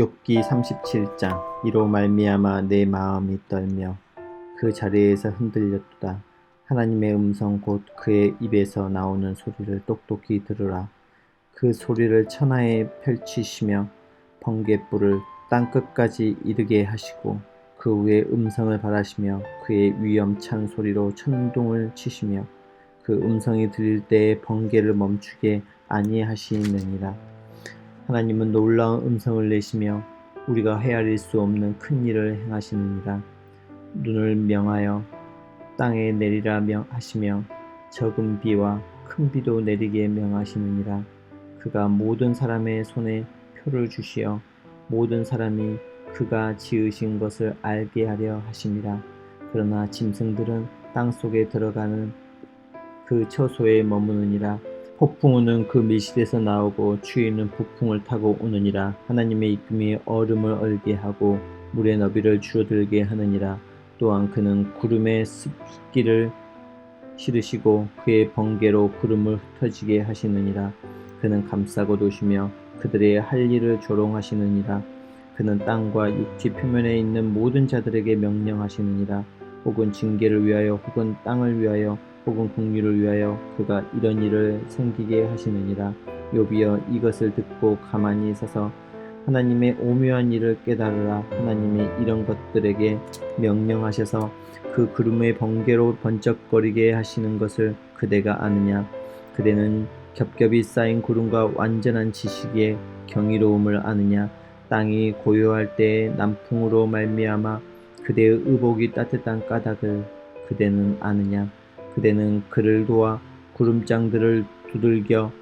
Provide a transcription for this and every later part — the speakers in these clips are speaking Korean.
욥기 37장. 이로 말미암아 내 마음이 떨며 그 자리에서 흔들렸도다. 하나님의 음성 곧 그의 입에서 나오는 소리를 똑똑히 들으라. 그 소리를 천하에 펼치시며 번갯불을 땅끝까지 이르게 하시고 그 위에 음성을 발하시며 그의 위엄찬 소리로 천둥을 치시며 그 음성이 들릴 때에 번개를 멈추게 아니하시느니라. 하나님은 놀라운 음성을 내시며 우리가 헤아릴 수 없는 큰 일을 행하시느니라. 눈을 명하여 땅에 내리라 하시며 적은 비와 큰 비도 내리게 명하시느니라. 그가 모든 사람의 손에 표를 주시어 모든 사람이 그가 지으신 것을 알게 하려 하심이라. 그러나 짐승들은 땅 속에 들어가는 그 처소에 머무느니라. 폭풍우는 그 밀실에서 나오고 추위는 북풍을 타고 오느니라. 하나님의 이쁨이 얼음을 얼게 하고 물의 너비를 줄어들게 하느니라. 또한 그는 구름에 습기를 실으시고 그의 번개로 구름을 흩어지게 하시느니라. 그는 감싸고 도시며 그들의 할 일을 조롱하시느니라. 그는 땅과 육지 표면에 있는 모든 자들에게 명령하시느니라. 혹은 징계를 위하여 혹은 땅을 위하여 혹은 긍휼을 위하여 그가 이런 일을 생기게 하시느니라. 욥이여 이것을 듣고 가만히 서서 하나님의 오묘한 일을 깨달으라. 하나님이 이런 것들에게 명령하셔서 그 구름의 번개로 번쩍거리게 하시는 것을 그대가 아느냐. 그대는 겹겹이 쌓인 구름과 완전한 지식의 경이로움을 아느냐. 땅이 고요할 때에 남풍으로 말미암아 그대의 의복이 따뜻한 까닭을 그대는 아느냐. 그대는 그를 도와 구름장들을 두들겨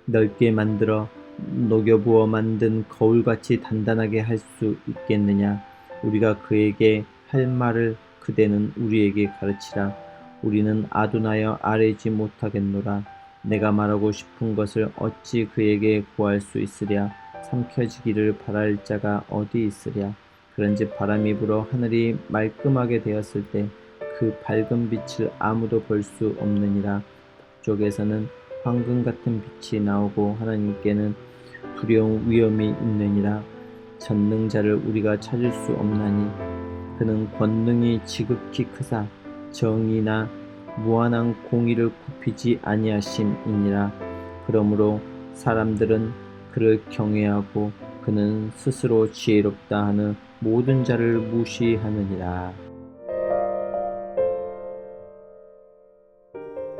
넓게 만들어 녹여부어 만든 거울같이 단단하게 할 수 있겠느냐. 우리가 그에게 할 말을 그대는 우리에게 가르치라. 우리는 아둔하여 아뢰지 못하겠노라. 내가 말하고 싶은 것을 어찌 그에게 구할 수 있으랴. 삼켜지기를 바랄 자가 어디 있으랴. 그런즉 바람이 불어 하늘이 말끔하게 되었을 때 그 밝은 빛을 아무도 볼 수 없느니라. 북쪽에서는 황금 같은 빛이 나오고 하나님께는 두려운 위엄이 있느니라. 전능자를 우리가 찾을 수 없나니 그는 권능이 지극히 크사 정의나 무한한 공의를 굽히지 아니하심이니라. 그러므로 사람들은 그를 경외하고 그는 스스로 지혜롭다 하는 모든 자를 무시하느니라.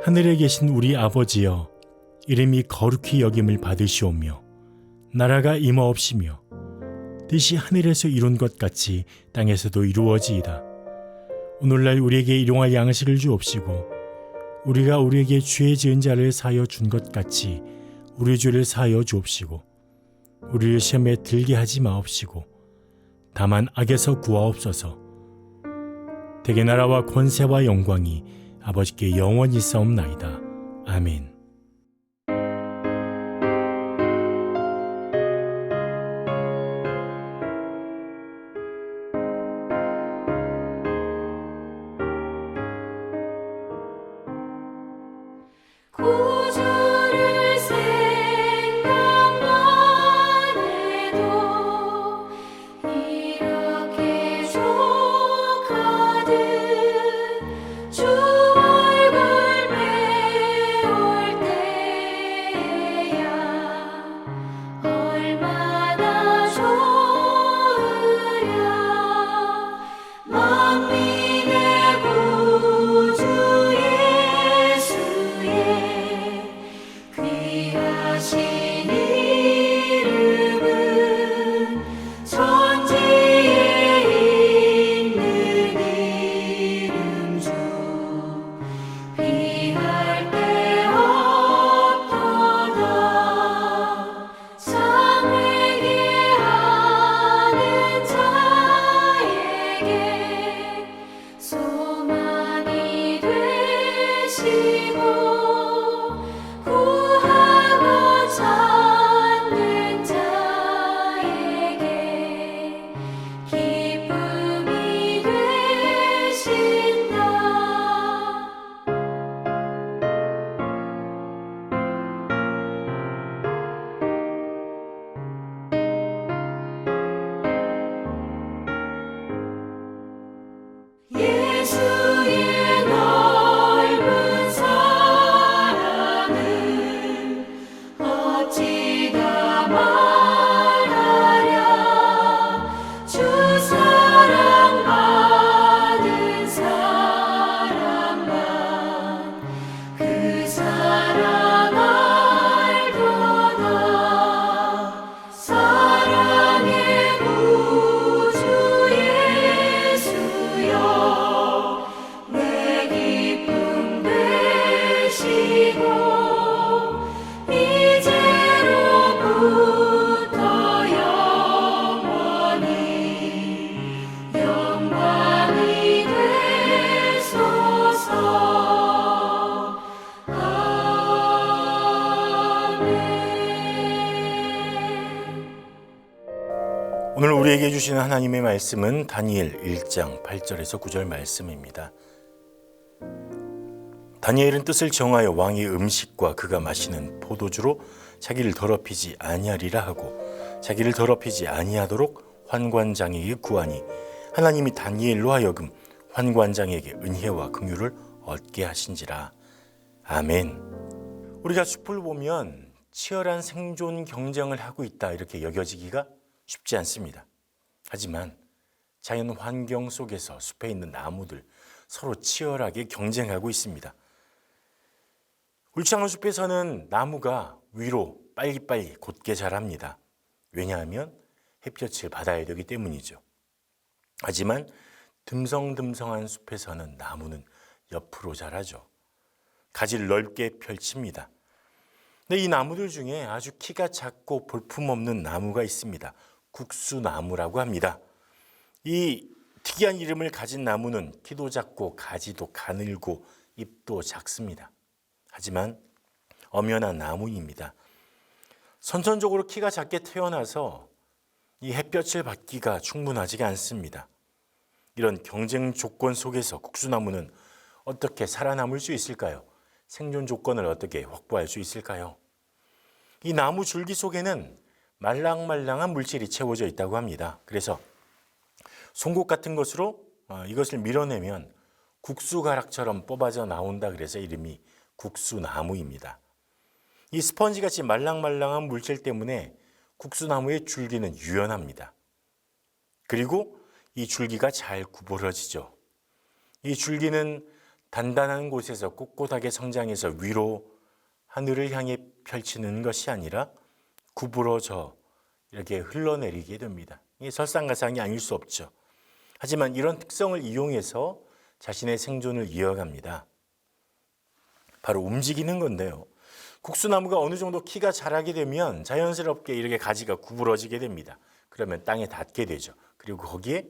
하늘에 계신 우리 아버지여, 이름이 거룩히 여김을 받으시오며 나라가 임하옵시며 뜻이 하늘에서 이룬 것 같이 땅에서도 이루어지이다. 오늘날 우리에게 일용할 양식을 주옵시고 우리가 우리에게 죄 지은 자를 사하여 준 것 같이 우리 죄를 사하여 주옵시고 우리를 시험에 들게 하지 마옵시고 다만 악에서 구하옵소서. 대개 나라와 권세와 영광이 아버지께 영원히 있사옵나이다. 아멘. 구주를 생각만 해도 이렇게 족하듯 주 얼굴 배울 오늘 우리에게 주시는 하나님의 말씀은 다니엘 1장 8절에서 9절 말씀입니다. 다니엘은 뜻을 정하여 왕의 음식과 그가 마시는 포도주로 자기를 더럽히지 아니하리라 하고 자기를 더럽히지 아니하도록 환관장에게 구하니 하나님이 다니엘로 하여금 환관장에게 은혜와 긍휼을 얻게 하신지라. 아멘. 우리가 숲을 보면 치열한 생존 경쟁을 하고 있다 이렇게 여겨지기가 쉽지 않습니다. 하지만 자연 환경 속에서 숲에 있는 나무들 서로 치열하게 경쟁하고 있습니다. 울창한 숲에서는 나무가 위로 빨리빨리 곧게 자랍니다. 왜냐하면 햇볕을 받아야 되기 때문이죠. 하지만 듬성듬성한 숲에서는 나무는 옆으로 자라죠. 가지를 넓게 펼칩니다. 근데 이 나무들 중에 아주 키가 작고 볼품없는 나무가 있습니다. 국수나무라고 합니다. 이 특이한 이름을 가진 나무는 키도 작고 가지도 가늘고 잎도 작습니다. 하지만 엄연한 나무입니다. 선천적으로 키가 작게 태어나서 이 햇볕을 받기가 충분하지가 않습니다. 이런 경쟁 조건 속에서 국수나무는 어떻게 살아남을 수 있을까요? 생존 조건을 어떻게 확보할 수 있을까요? 이 나무 줄기 속에는 말랑말랑한 물질이 채워져 있다고 합니다. 그래서 송곳 같은 것으로 이것을 밀어내면 국수가락처럼 뽑아져 나온다 그래서 이름이 국수나무입니다. 이 스펀지같이 말랑말랑한 물질 때문에 국수나무의 줄기는 유연합니다. 그리고 이 줄기가 잘 구부러지죠. 이 줄기는 단단한 곳에서 꼿꼿하게 성장해서 위로 하늘을 향해 펼치는 것이 아니라 구부러져 이렇게 흘러내리게 됩니다. 이게 설상가상이 아닐 수 없죠. 하지만 이런 특성을 이용해서 자신의 생존을 이어갑니다. 바로 움직이는 건데요. 국수나무가 어느 정도 키가 자라게 되면 자연스럽게 이렇게 가지가 구부러지게 됩니다. 그러면 땅에 닿게 되죠. 그리고 거기에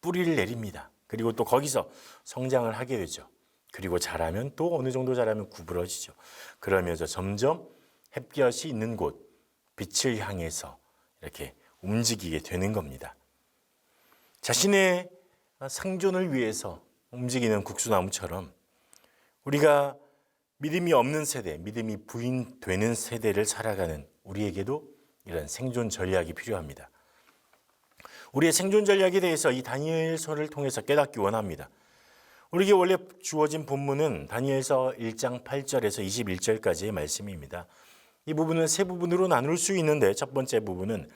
뿌리를 내립니다. 그리고 또 거기서 성장을 하게 되죠. 그리고 자라면 또 어느 정도 자라면 구부러지죠. 그러면서 점점 햇볕이 있는 곳, 빛을 향해서 이렇게 움직이게 되는 겁니다. 자신의 생존을 위해서 움직이는 국수나무처럼 우리가 믿음이 없는 세대, 믿음이 부인되는 세대를 살아가는 우리에게도 이런 생존 전략이 필요합니다. 우리의 생존 전략에 대해서 이 다니엘서를 통해서 깨닫기 원합니다. 우리에게 원래 주어진 본문은 다니엘서 1장 8절에서 21절까지의 말씀입니다. 이 부분은 세 부분으로 나눌 수 있는데 첫 번째 부분은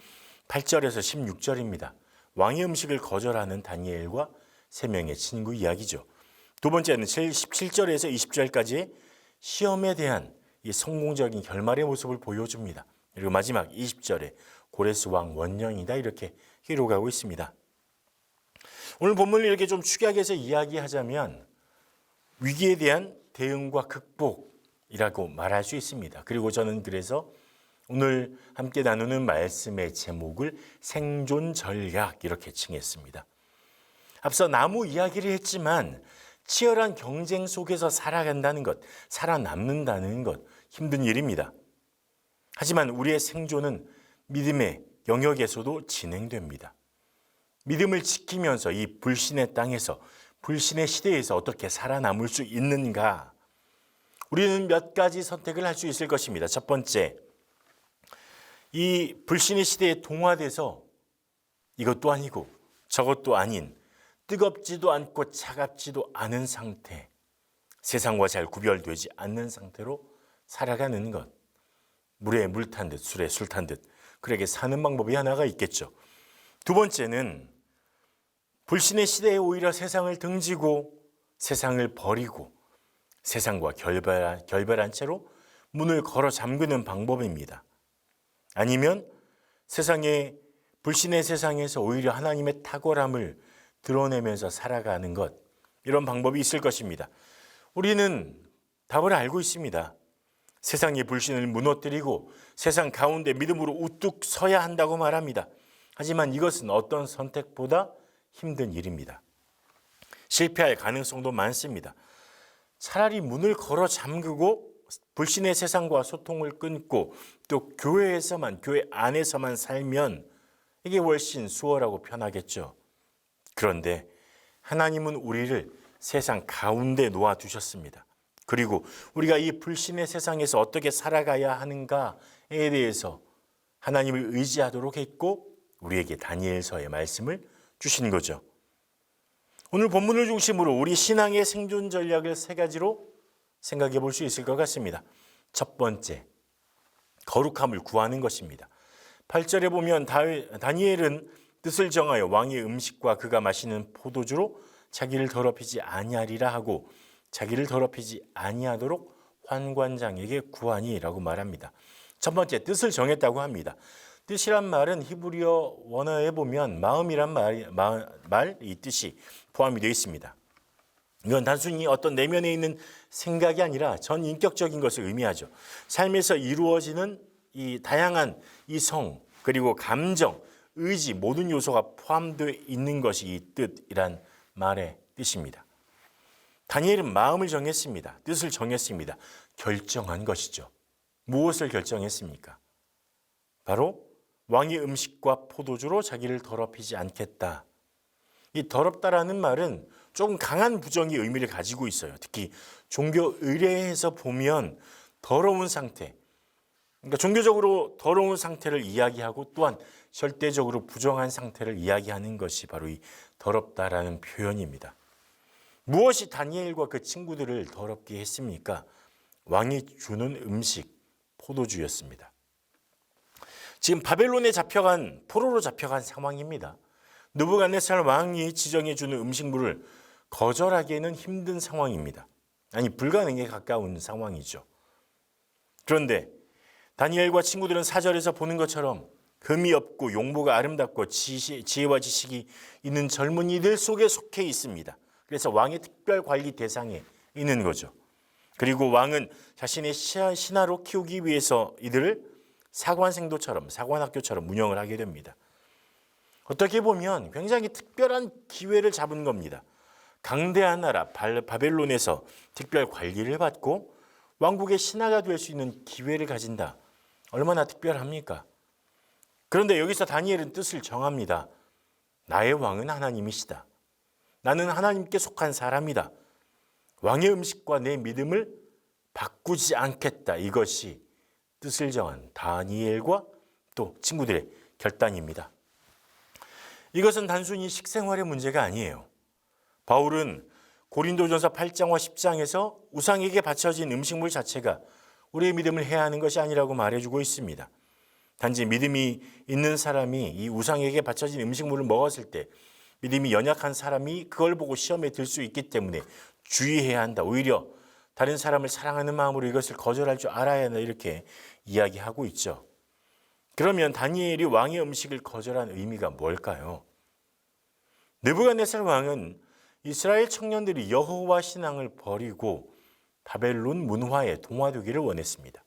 8절에서 16절입니다. 왕의 음식을 거절하는 다니엘과 세 명의 친구 이야기죠. 두 번째는 17절에서 20절까지 시험에 대한 이 성공적인 결말의 모습을 보여줍니다. 그리고 마지막 20절에 고레스 왕 원령이다 이렇게 기록하고 있습니다. 오늘 본문을 이렇게 좀 축약해서 이야기하자면 위기에 대한 대응과 극복이라고 말할 수 있습니다. 그리고 저는 그래서 오늘 함께 나누는 말씀의 제목을 생존 전략 이렇게 칭했습니다. 앞서 나무 이야기를 했지만 치열한 경쟁 속에서 살아간다는 것, 살아남는다는 것 힘든 일입니다. 하지만 우리의 생존은 믿음의 영역에서도 진행됩니다. 믿음을 지키면서 이 불신의 땅에서, 불신의 시대에서 어떻게 살아남을 수 있는가? 우리는 몇 가지 선택을 할 수 있을 것입니다. 첫 번째, 이 불신의 시대에 동화돼서 이것도 아니고 저것도 아닌 뜨겁지도 않고 차갑지도 않은 상태, 세상과 잘 구별되지 않는 상태로 살아가는 것. 물에 물 탄 듯, 술에 술 탄 듯, 그렇게 사는 방법이 하나가 있겠죠. 두 번째는 불신의 시대에 오히려 세상을 등지고 세상을 버리고 세상과 결별한 채로 문을 걸어 잠그는 방법입니다. 아니면 세상의 불신의 세상에서 오히려 하나님의 탁월함을 드러내면서 살아가는 것, 이런 방법이 있을 것입니다. 우리는 답을 알고 있습니다. 세상의 불신을 무너뜨리고 세상 가운데 믿음으로 우뚝 서야 한다고 말합니다. 하지만 이것은 어떤 선택보다 힘든 일입니다. 실패할 가능성도 많습니다. 차라리 문을 걸어 잠그고 불신의 세상과 소통을 끊고 또 교회 안에서만 살면 이게 훨씬 수월하고 편하겠죠. 그런데 하나님은 우리를 세상 가운데 놓아두셨습니다. 그리고 우리가 이 불신의 세상에서 어떻게 살아가야 하는가에 대해서 하나님을 의지하도록 했고 우리에게 다니엘서의 말씀을 주신 거죠. 오늘 본문을 중심으로 우리 신앙의 생존 전략을 세 가지로 생각해 볼 수 있을 것 같습니다. 첫 번째, 거룩함을 구하는 것입니다. 8절에 보면 다니엘은 뜻을 정하여 왕의 음식과 그가 마시는 포도주로 자기를 더럽히지 아니하리라 하고 자기를 더럽히지 아니하도록 환관장에게 구하니라고 말합니다. 첫 번째, 뜻을 정했다고 합니다. 뜻이란 말은 히브리어 원어에 보면 마음이란 이 뜻이 포함이 되어 있습니다. 이건 단순히 어떤 내면에 있는 생각이 아니라 전 인격적인 것을 의미하죠. 삶에서 이루어지는 이 다양한 이성 그리고 감정, 의지 모든 요소가 포함되어 있는 것이 이 뜻이란 말의 뜻입니다. 다니엘은 마음을 정했습니다. 뜻을 정했습니다. 결정한 것이죠. 무엇을 결정했습니까? 바로 왕의 음식과 포도주로 자기를 더럽히지 않겠다. 이 더럽다라는 말은 조금 강한 부정의 의미를 가지고 있어요. 특히 종교 의례에서 보면 더러운 상태, 그러니까 종교적으로 더러운 상태를 이야기하고 또한 절대적으로 부정한 상태를 이야기하는 것이 바로 이 더럽다라는 표현입니다. 무엇이 다니엘과 그 친구들을 더럽게 했습니까? 왕이 주는 음식, 포도주였습니다. 지금 바벨론에 잡혀간 포로로 잡혀간 상황입니다. 느부갓네살 왕이 지정해 주는 음식물을 거절하기에는 힘든 상황입니다. 아니 불가능에 가까운 상황이죠. 그런데 다니엘과 친구들은 4절에서 보는 것처럼 금이 없고 용모가 아름답고 지혜와 지식이 있는 젊은이들 속에 속해 있습니다. 그래서 왕의 특별 관리 대상에 있는 거죠. 그리고 왕은 자신의 신하로 키우기 위해서 이들을 사관생도처럼 사관학교처럼 운영을 하게 됩니다. 어떻게 보면 굉장히 특별한 기회를 잡은 겁니다. 강대한 나라 바벨론에서 특별 관리를 받고 왕국의 신하가 될 수 있는 기회를 가진다. 얼마나 특별합니까? 그런데 여기서 다니엘은 뜻을 정합니다. 나의 왕은 하나님이시다. 나는 하나님께 속한 사람이다. 왕의 음식과 내 믿음을 바꾸지 않겠다. 이것이 뜻을 정한 다니엘과 또 친구들의 결단입니다. 이것은 단순히 식생활의 문제가 아니에요. 바울은 고린도전서 8장과 10장에서 우상에게 바쳐진 음식물 자체가 우리의 믿음을 해하는 것이 아니라고 말해주고 있습니다. 단지 믿음이 있는 사람이 이 우상에게 바쳐진 음식물을 먹었을 때 믿음이 연약한 사람이 그걸 보고 시험에 들 수 있기 때문에 주의해야 한다. 오히려 다른 사람을 사랑하는 마음으로 이것을 거절할 줄 알아야 한다. 이렇게 이야기하고 있죠. 그러면 다니엘이 왕의 음식을 거절한 의미가 뭘까요? 느부갓네살 왕은 이스라엘 청년들이 여호와 신앙을 버리고 바벨론 문화에 동화되기를 원했습니다.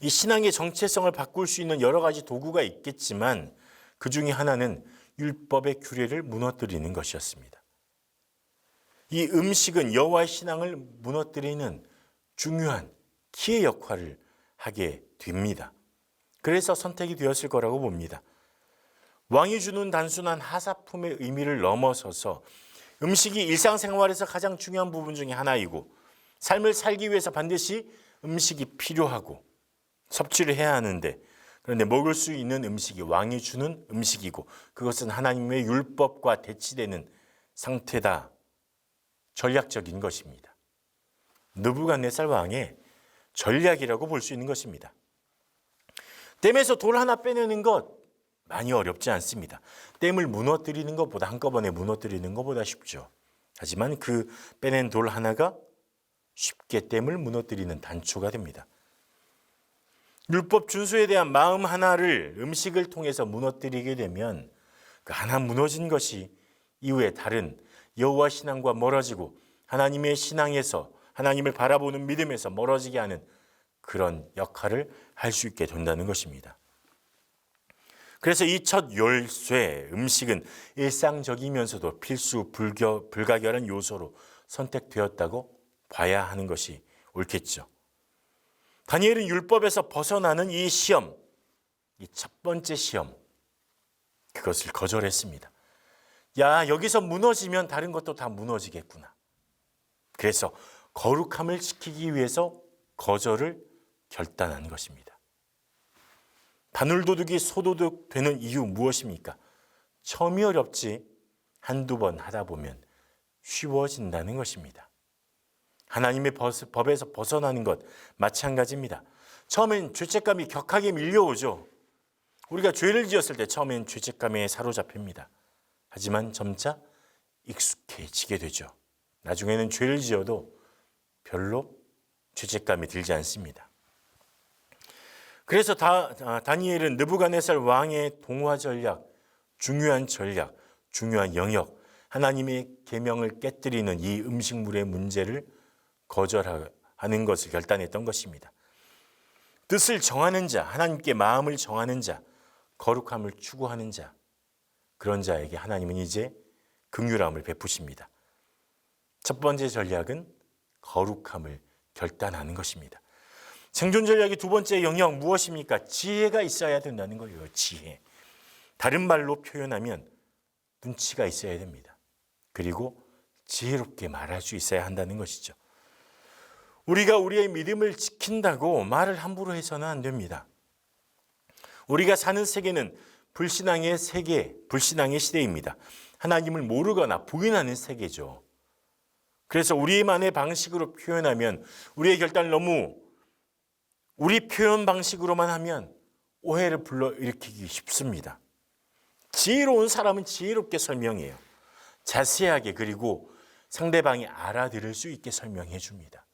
이 신앙의 정체성을 바꿀 수 있는 여러 가지 도구가 있겠지만 그 중에 하나는 율법의 규례를 무너뜨리는 것이었습니다. 이 음식은 여호와의 신앙을 무너뜨리는 중요한 키의 역할을 하게 됩니다. 그래서 선택이 되었을 거라고 봅니다. 왕이 주는 단순한 하사품의 의미를 넘어서서 음식이 일상생활에서 가장 중요한 부분 중에 하나이고 삶을 살기 위해서 반드시 음식이 필요하고 섭취를 해야 하는데 그런데 먹을 수 있는 음식이 왕이 주는 음식이고 그것은 하나님의 율법과 대치되는 상태다. 전략적인 것입니다. 느부갓네살 왕의 전략이라고 볼 수 있는 것입니다. 댐에서 돌 하나 빼내는 것 많이 어렵지 않습니다. 댐을 무너뜨리는 것보다 한꺼번에 무너뜨리는 것보다 쉽죠. 하지만 그 빼낸 돌 하나가 쉽게 댐을 무너뜨리는 단초가 됩니다. 율법 준수에 대한 마음 하나를 음식을 통해서 무너뜨리게 되면 그 하나 무너진 것이 이후에 다른 여호와 신앙과 멀어지고 하나님의 신앙에서 하나님을 바라보는 믿음에서 멀어지게 하는 그런 역할을 할 수 있게 된다는 것입니다. 그래서 이 첫 열쇠 음식은 일상적이면서도 필수 불가결한 요소로 선택되었다고 봐야 하는 것이 옳겠죠. 다니엘은 율법에서 벗어나는 이 시험, 이 첫 번째 시험, 그것을 거절했습니다. 야, 여기서 무너지면 다른 것도 다 무너지겠구나. 그래서 거룩함을 지키기 위해서 거절을 결단한 것입니다. 바늘도둑이 소도둑 되는 이유 무엇입니까? 처음이 어렵지 한두 번 하다 보면 쉬워진다는 것입니다. 하나님의 법에서 벗어나는 것 마찬가지입니다. 처음엔 죄책감이 격하게 밀려오죠. 우리가 죄를 지었을 때 처음엔 죄책감에 사로잡힙니다. 하지만 점차 익숙해지게 되죠. 나중에는 죄를 지어도 별로 죄책감이 들지 않습니다. 그래서 다니엘은 느부갓네살 왕의 동화 전략, 중요한 영역, 하나님의 계명을 깨뜨리는 이 음식물의 문제를 거절하는 것을 결단했던 것입니다. 뜻을 정하는 자, 하나님께 마음을 정하는 자, 거룩함을 추구하는 자, 그런 자에게 하나님은 이제 긍휼함을 베푸십니다. 첫 번째 전략은 거룩함을 결단하는 것입니다. 생존 전략의 두 번째 영역 무엇입니까? 지혜가 있어야 된다는 거예요. 지혜. 다른 말로 표현하면 눈치가 있어야 됩니다. 그리고 지혜롭게 말할 수 있어야 한다는 것이죠. 우리가 우리의 믿음을 지킨다고 말을 함부로 해서는 안 됩니다. 우리가 사는 세계는 불신앙의 세계, 불신앙의 시대입니다. 하나님을 모르거나 부인하는 세계죠. 그래서 우리만의 방식으로 표현하면 우리의 결단을 너무 우리 표현 방식으로만 하면 오해를 불러일으키기 쉽습니다. 지혜로운 사람은 지혜롭게 설명해요. 자세하게, 그리고 상대방이 알아들을 수 있게 설명해 줍니다.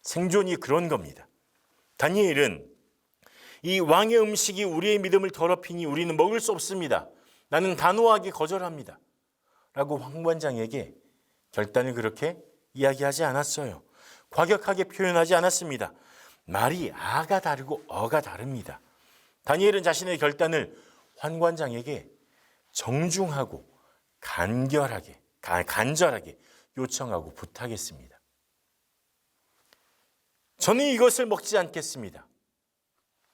생존이 그런 겁니다. 다니엘은 이 왕의 음식이 우리의 믿음을 더럽히니 우리는 먹을 수 없습니다. 나는 단호하게 거절합니다. 라고 황관장에게 결단을 그렇게 이야기하지 않았어요. 과격하게 표현하지 않았습니다. 말이 아가 다르고 어가 다릅니다. 다니엘은 자신의 결단을 환관장에게 정중하고 간절하게 요청하고 부탁했습니다. 저는 이것을 먹지 않겠습니다.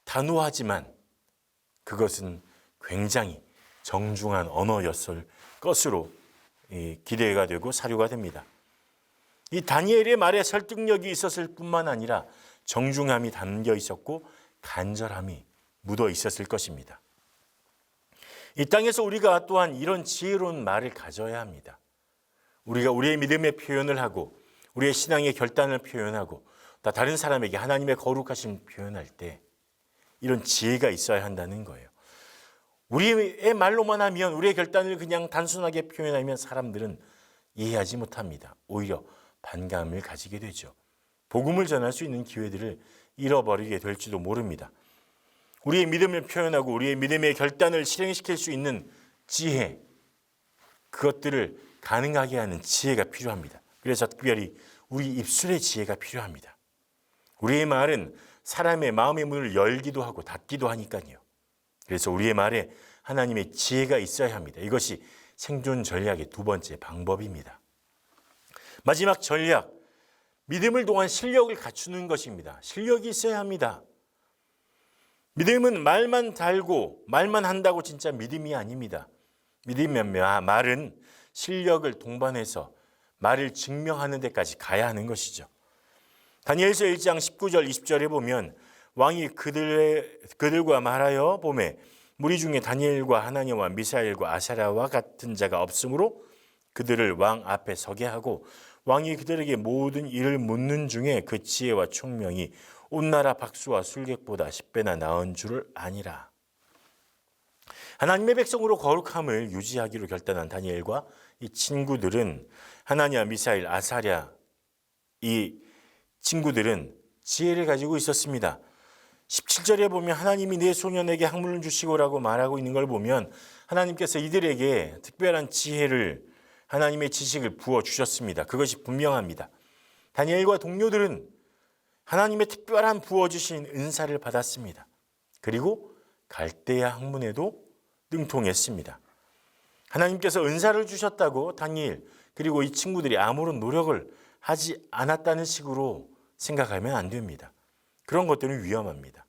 단호하지만 그것은 굉장히 정중한 언어였을 것으로 기대가 되고 사료가 됩니다. 이 다니엘의 말에 설득력이 있었을 뿐만 아니라 정중함이 담겨 있었고 간절함이 묻어 있었을 것입니다. 이 땅에서 우리가 또한 이런 지혜로운 말을 가져야 합니다. 우리가 우리의 믿음의 표현을 하고 우리의 신앙의 결단을 표현하고 또 다른 사람에게 하나님의 거룩하심을 표현할 때 이런 지혜가 있어야 한다는 거예요. 우리의 말로만 하면, 우리의 결단을 그냥 단순하게 표현하면 사람들은 이해하지 못합니다. 오히려 반감을 가지게 되죠. 복음을 전할 수 있는 기회들을 잃어버리게 될지도 모릅니다. 우리의 믿음을 표현하고 우리의 믿음의 결단을 실행시킬 수 있는 지혜, 그것들을 가능하게 하는 지혜가 필요합니다. 그래서 특별히 우리 입술의 지혜가 필요합니다. 우리의 말은 사람의 마음의 문을 열기도 하고 닫기도 하니까요. 그래서 우리의 말에 하나님의 지혜가 있어야 합니다. 이것이 생존 전략의 두 번째 방법입니다. 마지막 전략, 믿음을 통한 실력을 갖추는 것입니다. 실력이 있어야 합니다. 믿음은 말만 달고 말만 한다고 진짜 믿음이 아닙니다. 말은 실력을 동반해서 말을 증명하는 데까지 가야 하는 것이죠. 다니엘서 1장 19절 20절에 보면 왕이 그들과 말하여 보매 무리 중에 다니엘과 하나니와 미사엘과 아사랴와 같은 자가 없으므로 그들을 왕 앞에 서게 하고 왕이 그들에게 모든 일을 묻는 중에 그 지혜와 총명이 온 나라 박수와 술객보다 10배나 나은 줄을 아니라. 하나님의 백성으로 거룩함을 유지하기로 결단한 다니엘과 이 친구들은, 하나니아, 미사엘, 아사랴, 이 친구들은 지혜를 가지고 있었습니다. 17절에 보면 하나님이 내 소년에게 학문을 주시고라고 말하고 있는 걸 보면 하나님께서 이들에게 특별한 지혜를, 하나님의 지식을 부어주셨습니다. 그것이 분명합니다. 다니엘과 동료들은 하나님의 특별한 부어주신 은사를 받았습니다. 그리고 갈대아 학문에도 능통했습니다. 하나님께서 은사를 주셨다고 다니엘 그리고 이 친구들이 아무런 노력을 하지 않았다는 식으로 생각하면 안 됩니다. 그런 것들은 위험합니다.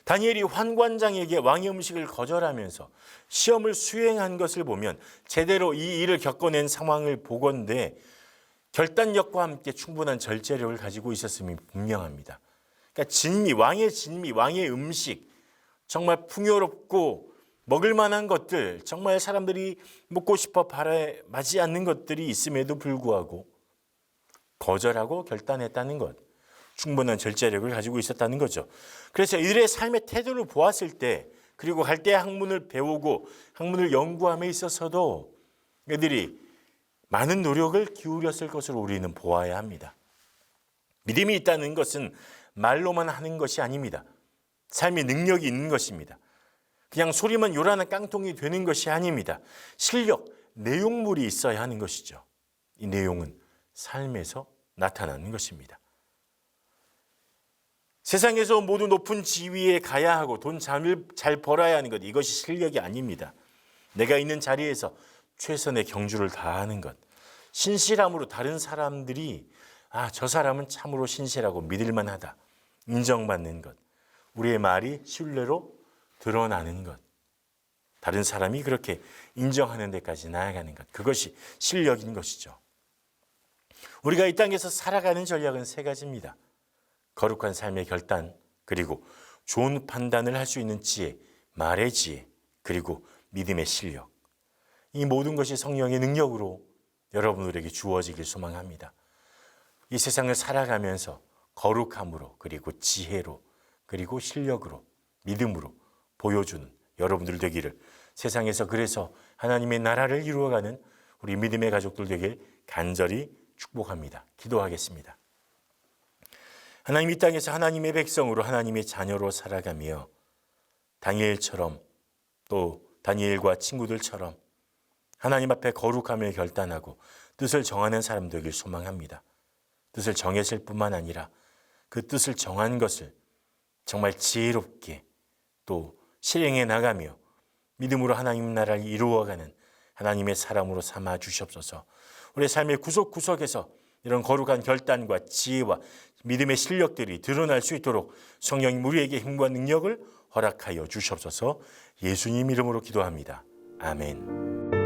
다니엘이 환관장에게 왕의 음식을 거절하면서 시험을 수행한 것을 보면 제대로 이 일을 겪어낸 상황을 보건대 결단력과 함께 충분한 절제력을 가지고 있었음이 분명합니다. 그러니까 진미, 왕의 음식, 정말 풍요롭고 먹을 만한 것들, 정말 사람들이 먹고 싶어 바라지 않는 것들이 있음에도 불구하고 거절하고 결단했다는 것, 충분한 절제력을 가지고 있었다는 거죠. 그래서 이들의 삶의 태도를 보았을 때, 그리고 갈대 학문을 배우고 학문을 연구함에 있어서도 이들이 많은 노력을 기울였을 것으로 우리는 보아야 합니다. 믿음이 있다는 것은 말로만 하는 것이 아닙니다. 삶의 능력이 있는 것입니다. 그냥 소리만 요란한 깡통이 되는 것이 아닙니다. 실력, 내용물이 있어야 하는 것이죠. 이 내용은 삶에서 나타나는 것입니다. 세상에서 모두 높은 지위에 가야 하고 돈 잘 벌어야 하는 것, 이것이 실력이 아닙니다. 내가 있는 자리에서 최선의 경주를 다하는 것, 신실함으로 다른 사람들이 저 사람은 참으로 신실하고 믿을만하다 인정받는 것, 우리의 말이 신뢰로 드러나는 것, 다른 사람이 그렇게 인정하는 데까지 나아가는 것, 그것이 실력인 것이죠. 우리가 이 땅에서 살아가는 전략은 세 가지입니다. 거룩한 삶의 결단, 그리고 좋은 판단을 할 수 있는 지혜, 말의 지혜, 그리고 믿음의 실력. 이 모든 것이 성령의 능력으로 여러분들에게 주어지길 소망합니다. 이 세상을 살아가면서 거룩함으로, 그리고 지혜로, 그리고 실력으로, 믿음으로 보여주는 여러분들 되기를, 세상에서 그래서 하나님의 나라를 이루어가는 우리 믿음의 가족들 되길 간절히 축복합니다. 기도하겠습니다. 하나님, 이 땅에서 하나님의 백성으로, 하나님의 자녀로 살아가며 다니엘처럼, 또 다니엘과 친구들처럼 하나님 앞에 거룩함을 결단하고 뜻을 정하는 사람 되길 소망합니다. 뜻을 정했을 뿐만 아니라 그 뜻을 정한 것을 정말 지혜롭게 또 실행해 나가며 믿음으로 하나님 나라를 이루어가는 하나님의 사람으로 삼아 주시옵소서. 우리의 삶의 구석구석에서 이런 거룩한 결단과 지혜와 믿음의 실력들이 드러날 수 있도록 성령님 우리에게 힘과 능력을 허락하여 주시옵소서. 예수님 이름으로 기도합니다. 아멘.